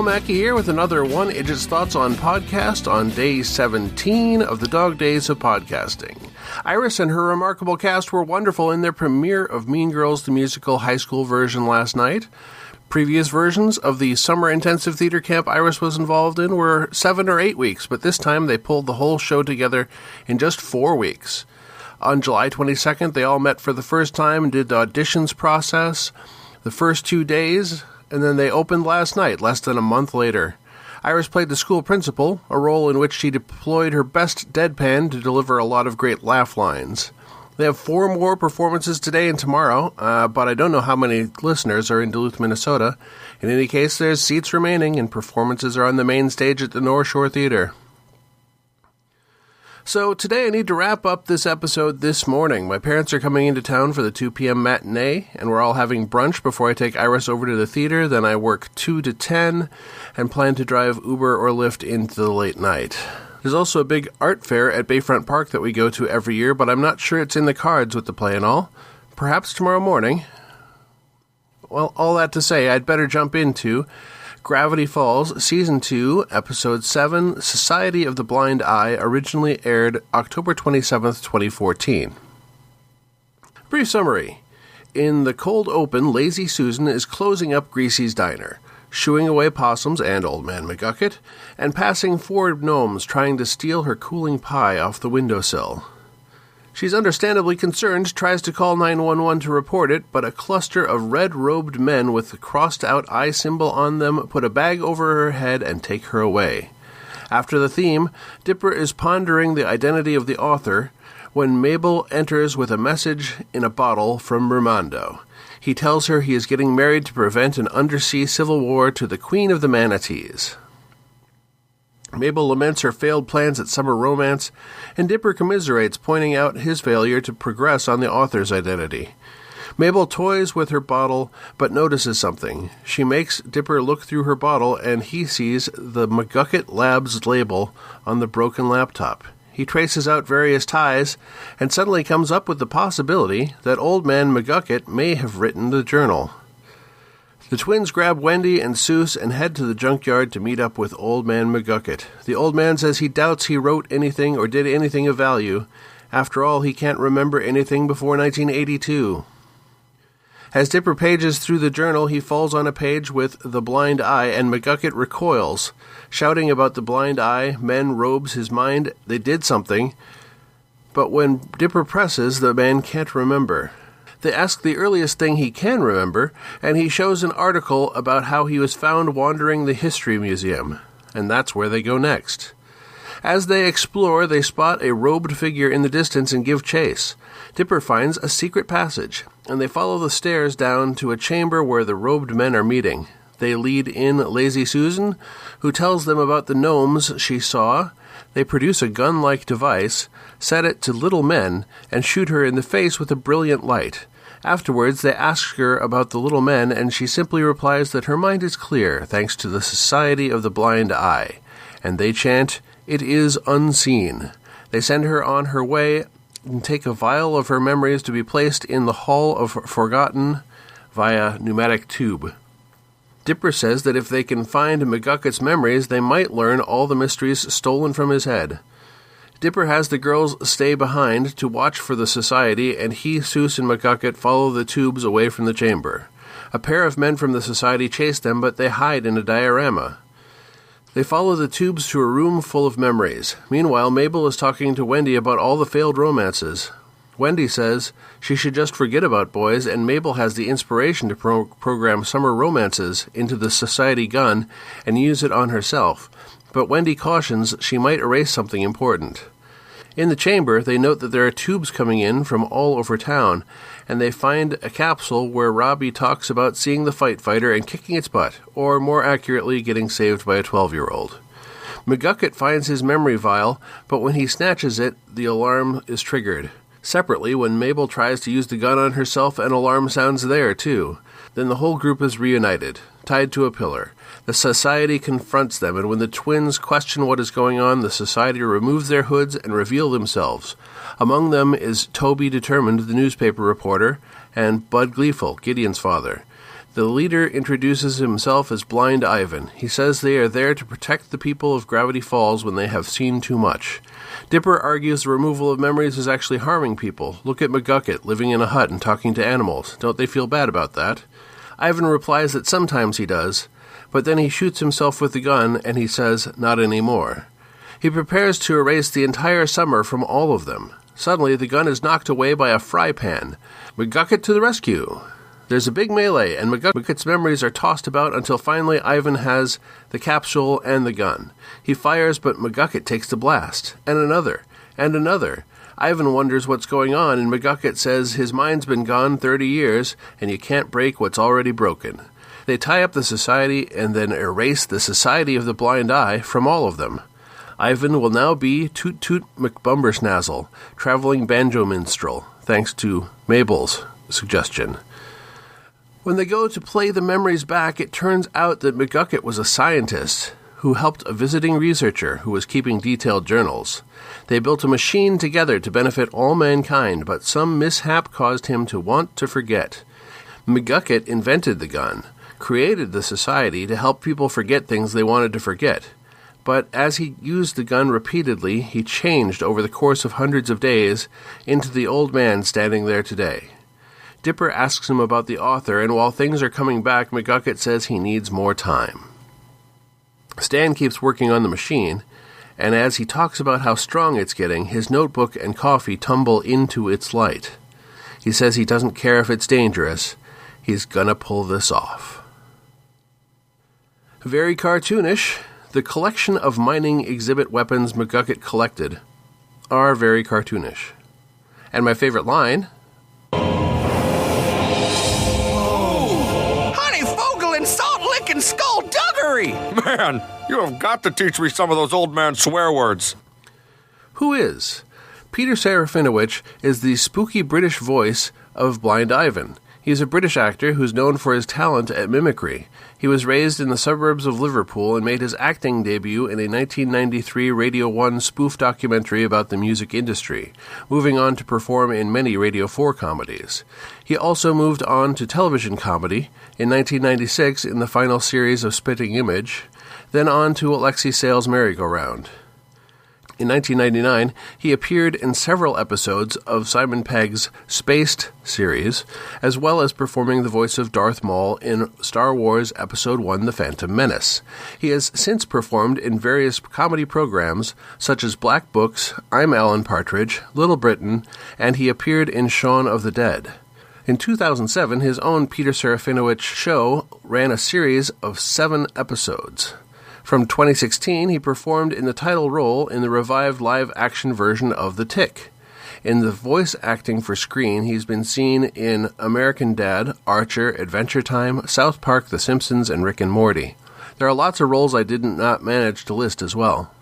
Mackey here with another One Idjit's Thoughts on Podcast on day 17 of the Dog Days of Podcasting. Iris and her remarkable cast were wonderful in their premiere of Mean Girls the Musical high school version last night. Previous versions of the summer intensive theater camp Iris was involved in were 7 or 8 weeks, but this time they pulled the whole show together in just 4 weeks. On July 22nd, they all met for the first time and did the auditions process the first 2 days, and then they opened last night, less than a month later. Iris played the school principal, a role in which she deployed her best deadpan to deliver a lot of great laugh lines. They have 4 more performances today and tomorrow, but I don't know how many listeners are in Duluth, Minnesota. In any case, there's seats remaining, and performances are on the main stage at the North Shore Theater. So today I need to wrap up this episode this morning. My parents are coming into town for the 2 p.m. matinee, and we're all having brunch before I take Iris over to the theater. Then I work 2 to 10 and plan to drive Uber or Lyft into the late night. There's also a big art fair at Bayfront Park that we go to every year, but I'm not sure it's in the cards with the play and all. Perhaps tomorrow morning. Well, all that to say, I'd better jump into Gravity Falls, Season 2, Episode 7, Society of the Blind Eye, originally aired October 27th, 2014. Brief summary. In the cold open, Lazy Susan is closing up Greasy's diner, shooing away possums and Old Man McGucket, and passing 4 gnomes trying to steal her cooling pie off the windowsill. She's understandably concerned, tries to call 911 to report it, but a cluster of red-robed men with the crossed-out eye symbol on them put a bag over her head and take her away. After the theme, Dipper is pondering the identity of the author when Mabel enters with a message in a bottle from Raimondo. He tells her he is getting married to prevent an undersea civil war to the Queen of the Manatees. Mabel laments her failed plans at summer romance, and Dipper commiserates, pointing out his failure to progress on the author's identity. Mabel toys with her bottle, but notices something. She makes Dipper look through her bottle, and he sees the McGucket Labs label on the broken laptop. He traces out various ties, and suddenly comes up with the possibility that Old Man McGucket may have written the journal. The twins grab Wendy and Seuss and head to the junkyard to meet up with Old Man McGucket. The old man says he doubts he wrote anything or did anything of value. After all, he can't remember anything before 1982. As Dipper pages through the journal, he falls on a page with The Blind Eye, and McGucket recoils, shouting about the blind eye. Men robes his mind. They did something. But when Dipper presses, the man can't remember. They ask the earliest thing he can remember, and he shows an article about how he was found wandering the History Museum, and that's where they go next. As they explore, they spot a robed figure in the distance and give chase. Dipper finds a secret passage, and they follow the stairs down to a chamber where the robed men are meeting. They lead in Lazy Susan, who tells them about the gnomes she saw. They produce a gun-like device, set it to little men, and shoot her in the face with a brilliant light. Afterwards, they ask her about the little men, and she simply replies that her mind is clear, thanks to the Society of the Blind Eye. And they chant, "It is unseen." They send her on her way and take a vial of her memories to be placed in the Hall of Forgotten via pneumatic tube. Dipper says that if they can find McGucket's memories, they might learn all the mysteries stolen from his head. Dipper has the girls stay behind to watch for the society, and he, Seuss, and McGucket follow the tubes away from the chamber. A pair of men from the society chase them, but they hide in a diorama. They follow the tubes to a room full of memories. Meanwhile, Mabel is talking to Wendy about all the failed romances. Wendy says she should just forget about boys, and Mabel has the inspiration to program summer romances into the society gun and use it on herself. But Wendy cautions she might erase something important. In the chamber, they note that there are tubes coming in from all over town, and they find a capsule where Robbie talks about seeing the fight fighter and kicking its butt, or more accurately, getting saved by a 12-year-old. McGucket finds his memory vial, but when he snatches it, the alarm is triggered. Separately, when Mabel tries to use the gun on herself, an alarm sounds there, too. Then the whole group is reunited, tied to a pillar. The society confronts them, and when the twins question what is going on, the society removes their hoods and reveal themselves. Among them is Toby Determined, the newspaper reporter, and Bud Gleeful, Gideon's father. The leader introduces himself as Blind Ivan. He says they are there to protect the people of Gravity Falls when they have seen too much. Dipper argues the removal of memories is actually harming people. Look at McGucket living in a hut and talking to animals. Don't they feel bad about that? Ivan replies that sometimes he does, but then he shoots himself with the gun and he says, not anymore. He prepares to erase the entire summer from all of them. Suddenly, the gun is knocked away by a fry pan. McGucket to the rescue! There's a big melee, and McGucket's memories are tossed about until finally Ivan has the capsule and the gun. He fires, but McGucket takes the blast. And another. And another. Ivan wonders what's going on, and McGucket says his mind's been gone 30 years, and you can't break what's already broken. They tie up the society and then erase the Society of the Blind Eye from all of them. Ivan will now be Toot Toot McBumbersnazzle, traveling banjo minstrel, thanks to Mabel's suggestion. When they go to play the memories back, it turns out that McGucket was a scientist who helped a visiting researcher who was keeping detailed journals. They built a machine together to benefit all mankind, but some mishap caused him to want to forget. McGucket invented the gun, created the society to help people forget things they wanted to forget. But as he used the gun repeatedly, he changed over the course of hundreds of days into the old man standing there today. Dipper asks him about the author, and while things are coming back, McGucket says he needs more time. Stan keeps working on the machine, and as he talks about how strong it's getting, his notebook and coffee tumble into its light. He says he doesn't care if it's dangerous. He's gonna pull this off. Very cartoonish. The collection of mining exhibit weapons McGucket collected are very cartoonish. And my favorite line... Salt-licking skullduggery! Man, you have got to teach me some of those old man swear words. Who is? Peter Serafinowicz is the spooky British voice of Blind Ivan. He's a British actor who's known for his talent at mimicry. He was raised in the suburbs of Liverpool and made his acting debut in a 1993 Radio 1 spoof documentary about the music industry, moving on to perform in many Radio 4 comedies. He also moved on to television comedy in 1996 in the final series of Spitting Image, then on to Alexi Sale's Merry-Go-Round. In 1999, he appeared in several episodes of Simon Pegg's Spaced series, as well as performing the voice of Darth Maul in Star Wars Episode I: The Phantom Menace. He has since performed in various comedy programs, such as Black Books, I'm Alan Partridge, Little Britain, and he appeared in Shaun of the Dead. In 2007, his own Peter Serafinowicz show ran a series of 7 episodes. From 2016, he performed in the title role in the revived live-action version of The Tick. In the voice acting for screen, he's been seen in American Dad, Archer, Adventure Time, South Park, The Simpsons, and Rick and Morty. There are lots of roles I did not manage to list as well.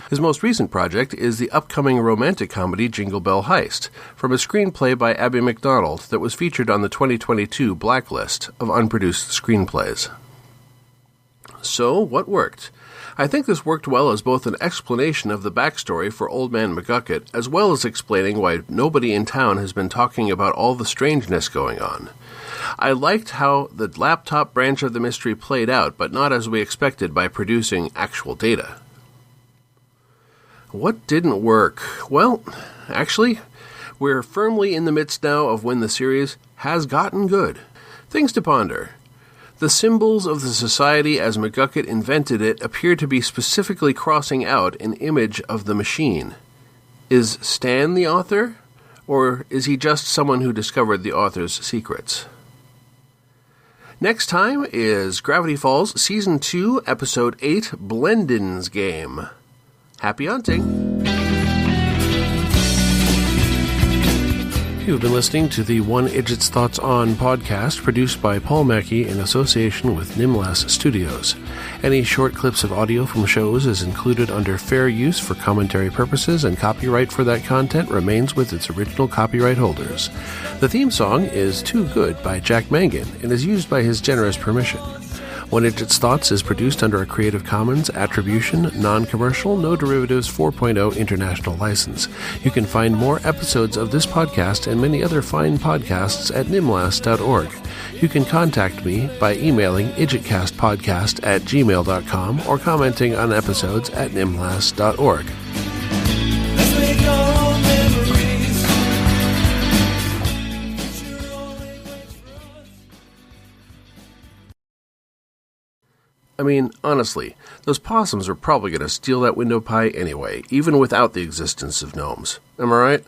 His most recent project is the upcoming romantic comedy Jingle Bell Heist, from a screenplay by Abby McDonald that was featured on the 2022 Blacklist of unproduced screenplays. So, what worked? I think this worked well as both an explanation of the backstory for Old Man McGucket, as well as explaining why nobody in town has been talking about all the strangeness going on. I liked how the laptop branch of the mystery played out, but not as we expected by producing actual data. What didn't work? Well, actually, we're firmly in the midst now of when the series has gotten good. Things to ponder. The symbols of the society as McGucket invented it appear to be specifically crossing out an image of the machine. Is Stan the author, or is he just someone who discovered the author's secrets? Next time is Gravity Falls Season 2, Episode 8, Blendin's Game. Happy hunting! You've been listening to the One Idjit's Thoughts On podcast, produced by Paul Mackey in association with Nimlas Studios. Any short clips of audio from shows is included under fair use for commentary purposes, and copyright for that content remains with its original copyright holders. The theme song is Too Good by Jack Mangan and is used by his generous permission. One Idjit's Thoughts is produced under a Creative Commons Attribution, Non-Commercial, No Derivatives 4.0 International License. You can find more episodes of this podcast and many other fine podcasts at nimlas.org. You can contact me by emailing idjitcastpodcast@gmail.com or commenting on episodes at nimlas.org. Let's make our own memories. I mean, honestly, those possums are probably going to steal that window pie anyway, even without the existence of gnomes. Am I right?